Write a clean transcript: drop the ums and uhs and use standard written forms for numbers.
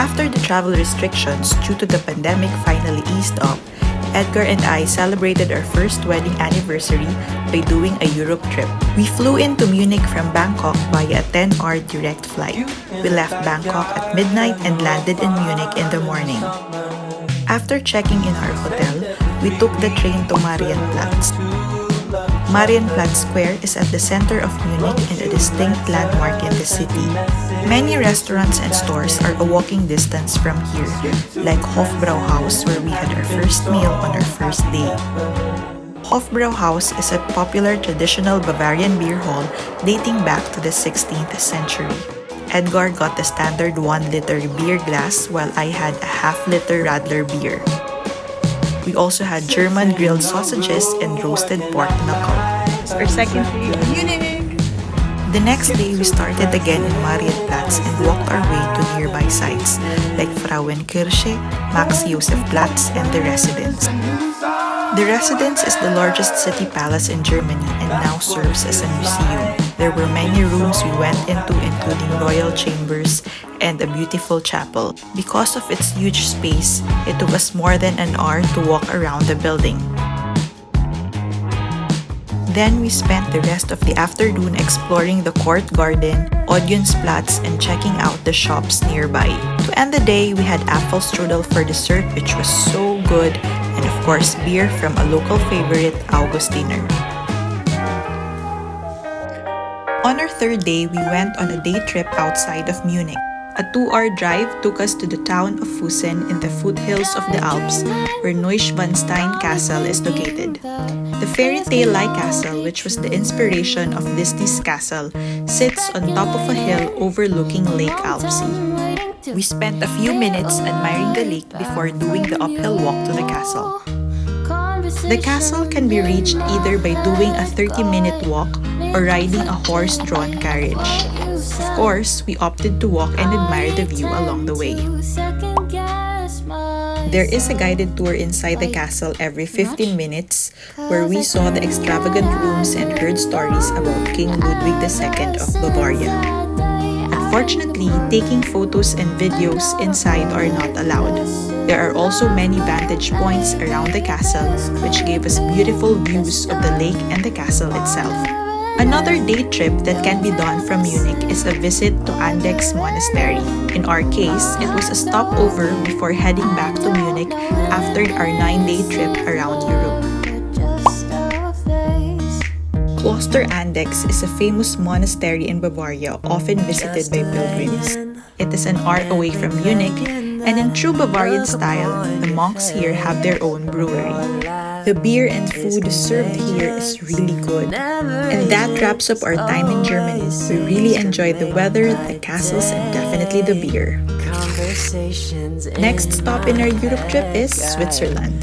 After the travel restrictions due to the pandemic finally eased up, Edgar and I celebrated our first wedding anniversary by doing a Europe trip. We flew into Munich from Bangkok via a 10-hour direct flight. We left Bangkok at midnight and landed in Munich in the morning. After checking in our hotel, we took the train to Marienplatz. Marienplatz Square is at the center of Munich and a distinct landmark in the city. Many restaurants and stores are a walking distance from here, like Hofbrauhaus, where we had our first meal on our first day. Hofbrauhaus is a popular traditional Bavarian beer hall dating back to the 16th century. Edgar got the standard 1-liter beer glass while I had a half-liter Radler beer. We also had German grilled sausages and roasted pork knuckle. Our second day in Munich. The next day, we started again in Marienplatz and walked our way to nearby sites like Frauenkirche, Max-Josef-Platz, and the Residence. The Residence is the largest city palace in Germany and now serves as a museum. There were many rooms we went into, including royal chambers and a beautiful chapel. Because of its huge space, it took us more than an hour to walk around the building. Then we spent the rest of the afternoon exploring the court garden, Odeonsplatz, and checking out the shops nearby. To end the day, we had Apfelstrudel for dessert, which was so good, and of course beer from a local favorite, Augustiner. On our third day, we went on a day trip outside of Munich. A 2-hour drive took us to the town of Fussen in the foothills of the Alps, where Neuschwanstein Castle is located. The fairy tale-like castle, which was the inspiration of Disney's castle, sits on top of a hill overlooking Lake Alpsee. We spent a few minutes admiring the lake before doing the uphill walk to the castle. The castle can be reached either by doing a 30-minute walk or riding a horse-drawn carriage. Of course, we opted to walk and admire the view along the way. There is a guided tour inside the castle every 15 minutes where we saw the extravagant rooms and heard stories about King Ludwig II of Bavaria. Unfortunately, taking photos and videos inside are not allowed. There are also many vantage points around the castle which gave us beautiful views of the lake and the castle itself. Another day trip that can be done from Munich is a visit to Andechs Monastery. In our case, it was a stopover before heading back to Munich after our 9-day trip around Europe. Kloster Andechs is a famous monastery in Bavaria, often visited by pilgrims. It is an hour away from Munich, and in true Bavarian style, the monks here have their own brewery. The beer and food served here is really good. And that wraps up our time in Germany. We really enjoyed the weather, the castles, and definitely the beer. Next stop in our Europe trip is Switzerland.